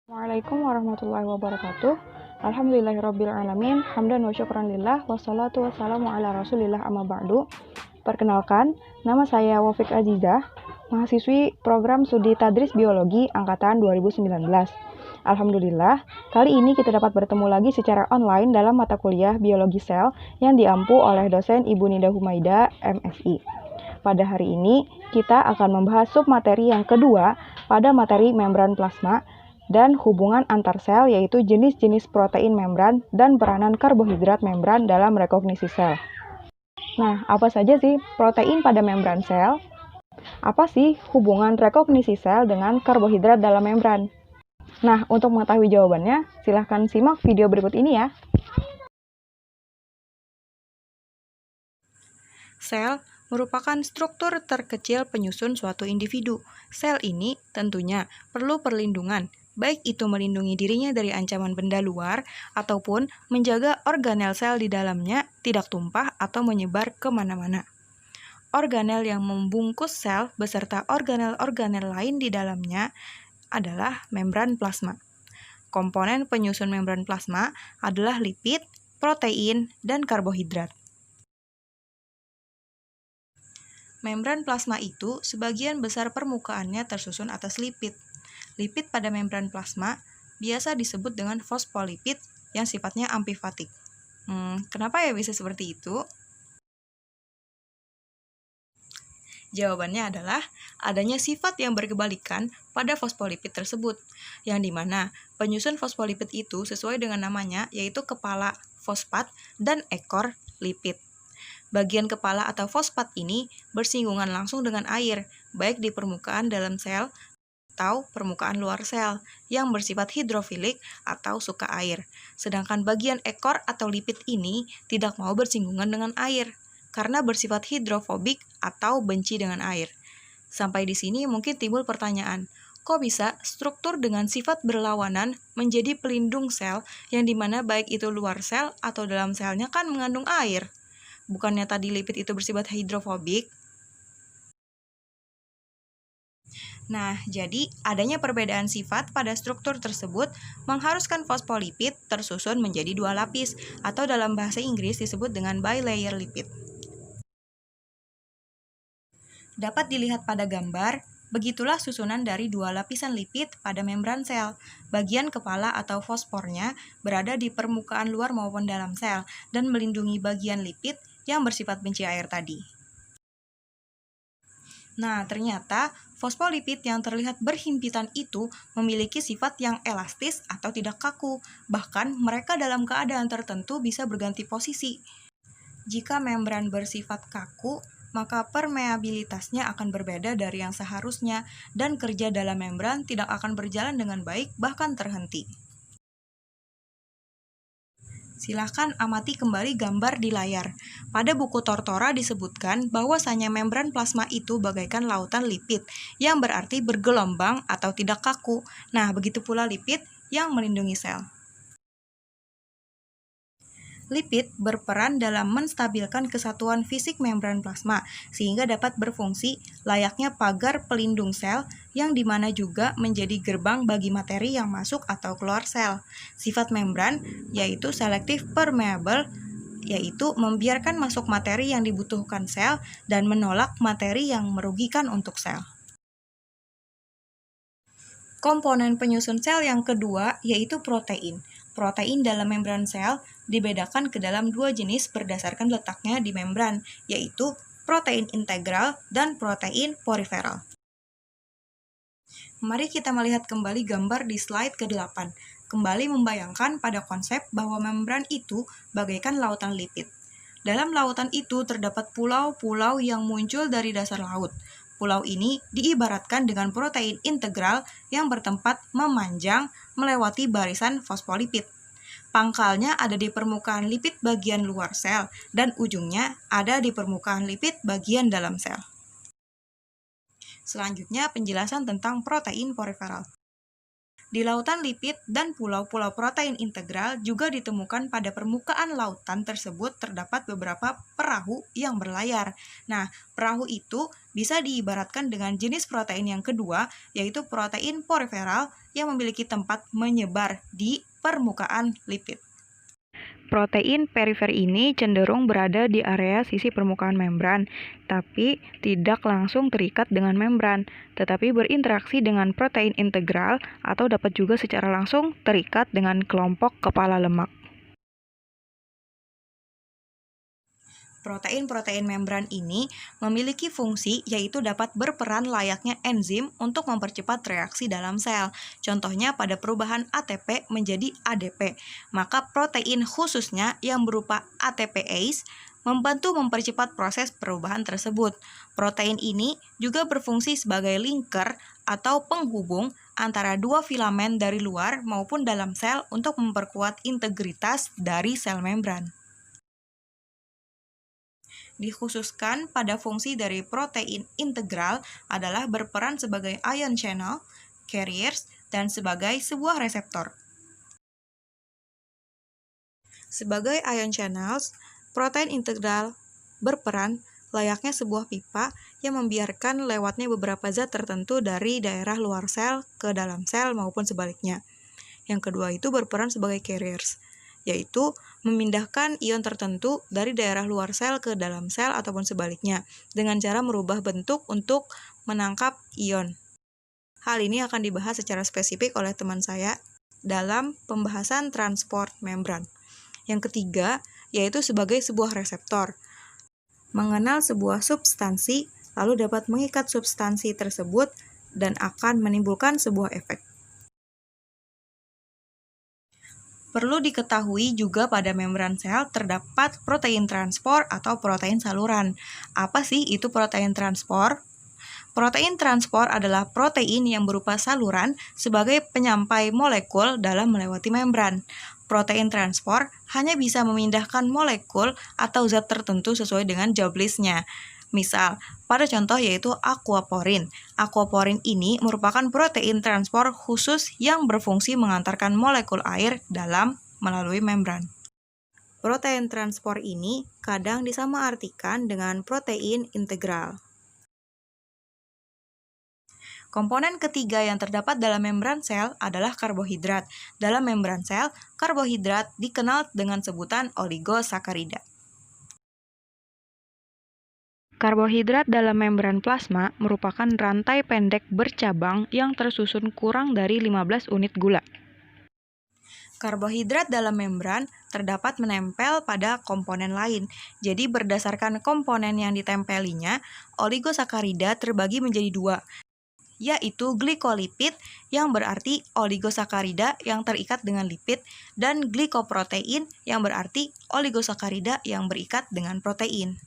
Assalamualaikum warahmatullahi wabarakatuh. Alhamdulillahirrabbilalamin. Hamdan wa syukran lillah. Wassalatu wassalamu ala rasulillah amma ba'du. Perkenalkan, nama saya Wafik Azizah, mahasiswi program studi Tadris Biologi Angkatan 2019. Alhamdulillah, kali ini kita dapat bertemu lagi secara online dalam mata kuliah Biologi Sel yang diampu oleh dosen Ibu Nida Humaida, MSI. Pada hari ini, kita akan membahas submateri yang kedua pada materi membran plasma dan hubungan antar sel, yaitu jenis-jenis protein membran dan peranan karbohidrat membran dalam rekognisi sel. Nah, apa saja sih protein pada membran sel? Apa sih hubungan rekognisi sel dengan karbohidrat dalam membran? Nah, untuk mengetahui jawabannya, silahkan simak video berikut ini ya. Sel merupakan struktur terkecil penyusun suatu individu. Sel ini tentunya perlu perlindungan, baik itu melindungi dirinya dari ancaman benda luar ataupun menjaga organel sel di dalamnya tidak tumpah atau menyebar kemana-mana. Organel yang membungkus sel beserta organel-organel lain di dalamnya adalah membran plasma. Komponen penyusun membran plasma adalah lipid, protein, dan karbohidrat. Membran plasma itu sebagian besar permukaannya tersusun atas lipid. Lipid pada membran plasma biasa disebut dengan fosfolipid yang sifatnya amfifatik. Kenapa ya bisa seperti itu? Jawabannya adalah adanya sifat yang berkebalikan pada fosfolipid tersebut, yang dimana penyusun fosfolipid itu sesuai dengan namanya, yaitu kepala fosfat dan ekor lipid. Bagian kepala atau fosfat ini bersinggungan langsung dengan air, baik di permukaan dalam sel atau permukaan luar sel, yang bersifat hidrofilik atau suka air. Sedangkan bagian ekor atau lipid ini tidak mau bersinggungan dengan air, karena bersifat hidrofobik atau benci dengan air. Sampai di sini mungkin timbul pertanyaan, kok bisa struktur dengan sifat berlawanan menjadi pelindung sel yang dimana baik itu luar sel atau dalam selnya kan mengandung air? Bukannya tadi lipid itu bersifat hidrofobik? Nah, jadi adanya perbedaan sifat pada struktur tersebut mengharuskan fosfolipid tersusun menjadi dua lapis, atau dalam bahasa Inggris disebut dengan bilayer lipid. Dapat dilihat pada gambar, begitulah susunan dari dua lapisan lipid pada membran sel. Bagian kepala atau fosfornya berada di permukaan luar maupun dalam sel dan melindungi bagian lipid yang bersifat benci air tadi. Nah, ternyata fosfolipid yang terlihat berhimpitan itu memiliki sifat yang elastis atau tidak kaku. Bahkan mereka dalam keadaan tertentu bisa berganti posisi. Jika membran bersifat kaku, maka permeabilitasnya akan berbeda dari yang seharusnya dan kerja dalam membran tidak akan berjalan dengan baik, bahkan terhenti. Silahkan amati kembali gambar di layar. Pada buku Tortora disebutkan bahwasanya membran plasma itu bagaikan lautan lipid, yang berarti bergelombang atau tidak kaku. Nah, begitu pula lipid yang melindungi sel. Lipid berperan dalam menstabilkan kesatuan fisik membran plasma, sehingga dapat berfungsi layaknya pagar pelindung sel yang dimana juga menjadi gerbang bagi materi yang masuk atau keluar sel. Sifat membran yaitu selective permeable, yaitu membiarkan masuk materi yang dibutuhkan sel dan menolak materi yang merugikan untuk sel. Komponen penyusun sel yang kedua yaitu protein. Protein dalam membran sel dibedakan ke dalam dua jenis berdasarkan letaknya di membran, yaitu protein integral dan protein periferal. Mari kita melihat kembali gambar di slide ke-8. Kembali membayangkan pada konsep bahwa membran itu bagaikan lautan lipid. Dalam lautan itu terdapat pulau-pulau yang muncul dari dasar laut. Pulau ini diibaratkan dengan protein integral yang bertempat memanjang melewati barisan fosfolipid. Pangkalnya ada di permukaan lipid bagian luar sel dan ujungnya ada di permukaan lipid bagian dalam sel. Selanjutnya penjelasan tentang protein periferal. Di lautan lipid dan pulau-pulau protein integral juga ditemukan pada permukaan lautan tersebut terdapat beberapa perahu yang berlayar. Nah, perahu itu bisa diibaratkan dengan jenis protein yang kedua, yaitu protein poriferal yang memiliki tempat menyebar di permukaan lipid. Protein perifer ini cenderung berada di area sisi permukaan membran, tapi tidak langsung terikat dengan membran, tetapi berinteraksi dengan protein integral atau dapat juga secara langsung terikat dengan kelompok kepala lemak. Protein-protein membran ini memiliki fungsi yaitu dapat berperan layaknya enzim untuk mempercepat reaksi dalam sel. Contohnya pada perubahan ATP menjadi ADP. Maka protein khususnya yang berupa ATPase membantu mempercepat proses perubahan tersebut. Protein ini juga berfungsi sebagai linker atau penghubung antara dua filamen dari luar maupun dalam sel untuk memperkuat integritas dari sel membran. Dikhususkan pada fungsi dari protein integral adalah berperan sebagai ion channel, carriers, dan sebagai sebuah reseptor. Sebagai ion channels, protein integral berperan layaknya sebuah pipa yang membiarkan lewatnya beberapa zat tertentu dari daerah luar sel ke dalam sel maupun sebaliknya. Yang kedua itu berperan sebagai carriers, yaitu memindahkan ion tertentu dari daerah luar sel ke dalam sel ataupun sebaliknya dengan cara merubah bentuk untuk menangkap ion. Hal ini akan dibahas secara spesifik oleh teman saya dalam pembahasan transport membran. Yang ketiga, yaitu sebagai sebuah reseptor. Mengenal sebuah substansi, lalu dapat mengikat substansi tersebut dan akan menimbulkan sebuah efek. Perlu diketahui juga pada membran sel terdapat protein transport atau protein saluran. Apa sih itu protein transport? Protein transport adalah protein yang berupa saluran sebagai penyampai molekul dalam melewati membran. Protein transport hanya bisa memindahkan molekul atau zat tertentu sesuai dengan job list-nya. Misal, pada contoh yaitu aquaporin. Aquaporin ini merupakan protein transport khusus yang berfungsi mengantarkan molekul air dalam melalui membran. Protein transport ini kadang disamaartikan dengan protein integral. Komponen ketiga yang terdapat dalam membran sel adalah karbohidrat. Dalam membran sel, karbohidrat dikenal dengan sebutan oligosakarida. Karbohidrat dalam membran plasma merupakan rantai pendek bercabang yang tersusun kurang dari 15 unit gula. Karbohidrat dalam membran terdapat menempel pada komponen lain. Jadi berdasarkan komponen yang ditempelinya, oligosakarida terbagi menjadi dua, yaitu glikolipid yang berarti oligosakarida yang terikat dengan lipid, dan glikoprotein yang berarti oligosakarida yang berikat dengan protein.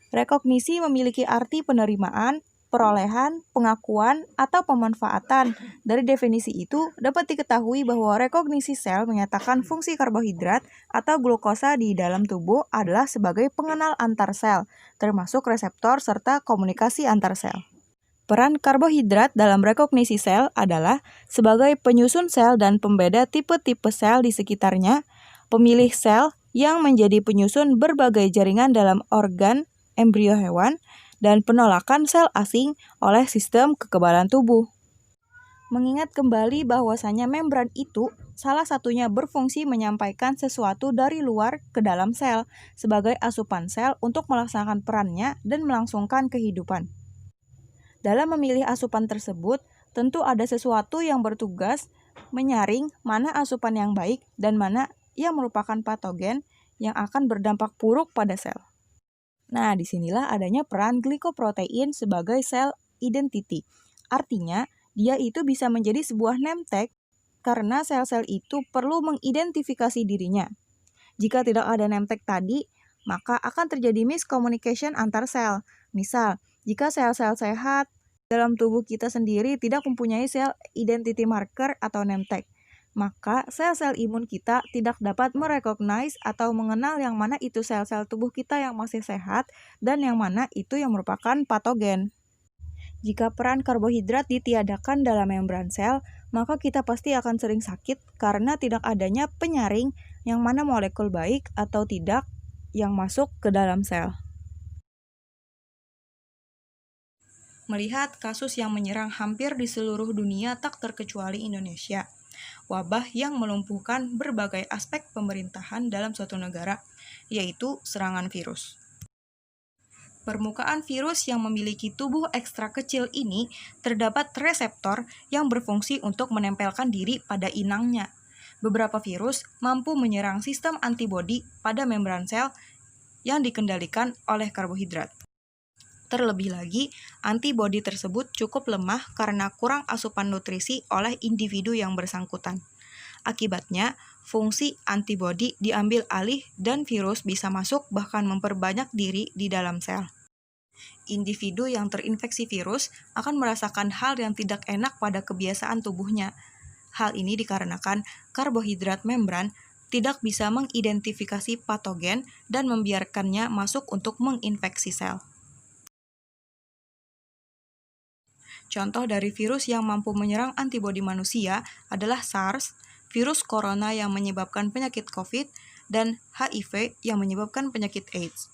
Rekognisi memiliki arti penerimaan, perolehan, pengakuan, atau pemanfaatan. Dari definisi itu, dapat diketahui bahwa rekognisi sel menyatakan fungsi karbohidrat atau glukosa di dalam tubuh adalah sebagai pengenal antar sel, termasuk reseptor serta komunikasi antar sel. Peran karbohidrat dalam rekognisi sel adalah sebagai penyusun sel dan pembeda tipe-tipe sel di sekitarnya, pemilih sel yang menjadi penyusun berbagai jaringan dalam organ embrio hewan, dan penolakan sel asing oleh sistem kekebalan tubuh. Mengingat kembali bahwasanya membran itu salah satunya berfungsi menyampaikan sesuatu dari luar ke dalam sel sebagai asupan sel untuk melaksanakan perannya dan melangsungkan kehidupan. Dalam memilih asupan tersebut, tentu ada sesuatu yang bertugas menyaring mana asupan yang baik dan mana yang merupakan patogen yang akan berdampak buruk pada sel. Nah, disinilah adanya peran glikoprotein sebagai sel identity. Artinya, dia itu bisa menjadi sebuah name tag karena sel-sel itu perlu mengidentifikasi dirinya. Jika tidak ada name tag tadi, maka akan terjadi miscommunication antar sel. Misal, jika sel-sel sehat dalam tubuh kita sendiri tidak mempunyai sel identity marker atau name tag, maka sel-sel imun kita tidak dapat merecognize atau mengenal yang mana itu sel-sel tubuh kita yang masih sehat dan yang mana itu yang merupakan patogen. Jika peran karbohidrat ditiadakan dalam membran sel, maka kita pasti akan sering sakit karena tidak adanya penyaring yang mana molekul baik atau tidak yang masuk ke dalam sel. Melihat kasus yang menyerang hampir di seluruh dunia tak terkecuali Indonesia, wabah yang melumpuhkan berbagai aspek pemerintahan dalam suatu negara, yaitu serangan virus. Permukaan virus yang memiliki tubuh ekstra kecil ini terdapat reseptor yang berfungsi untuk menempelkan diri pada inangnya. Beberapa virus mampu menyerang sistem antibodi pada membran sel yang dikendalikan oleh karbohidrat. Terlebih lagi, antibodi tersebut cukup lemah karena kurang asupan nutrisi oleh individu yang bersangkutan. Akibatnya, fungsi antibodi diambil alih dan virus bisa masuk bahkan memperbanyak diri di dalam sel. Individu yang terinfeksi virus akan merasakan hal yang tidak enak pada kebiasaan tubuhnya. Hal ini dikarenakan karbohidrat membran tidak bisa mengidentifikasi patogen dan membiarkannya masuk untuk menginfeksi sel. Contoh dari virus yang mampu menyerang antibodi manusia adalah SARS, virus corona yang menyebabkan penyakit COVID, dan HIV yang menyebabkan penyakit AIDS.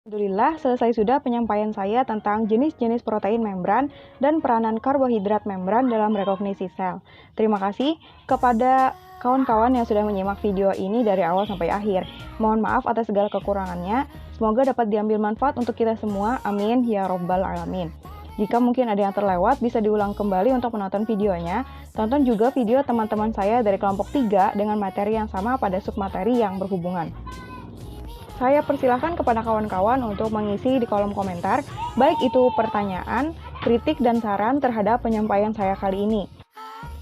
Alhamdulillah, selesai sudah penyampaian saya tentang jenis-jenis protein membran dan peranan karbohidrat membran dalam rekognisi sel. Terima kasih kepada kawan-kawan yang sudah menyimak video ini dari awal sampai akhir. Mohon maaf atas segala kekurangannya. Semoga dapat diambil manfaat untuk kita semua. Amin ya robbal alamin. Jika mungkin ada yang terlewat, bisa diulang kembali untuk menonton videonya. Tonton juga video teman-teman saya dari kelompok 3 dengan materi yang sama pada submateri yang berhubungan. Saya persilahkan kepada kawan-kawan untuk mengisi di kolom komentar, baik itu pertanyaan, kritik, dan saran terhadap penyampaian saya kali ini.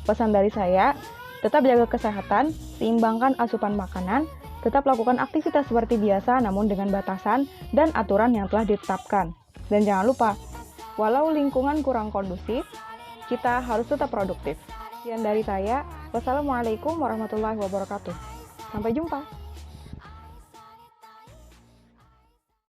Pesan dari saya, tetap jaga kesehatan, seimbangkan asupan makanan, tetap lakukan aktivitas seperti biasa namun dengan batasan dan aturan yang telah ditetapkan. Dan jangan lupa, walau lingkungan kurang kondusif, kita harus tetap produktif. Sekian dari saya, wassalamualaikum warahmatullahi wabarakatuh. Sampai jumpa.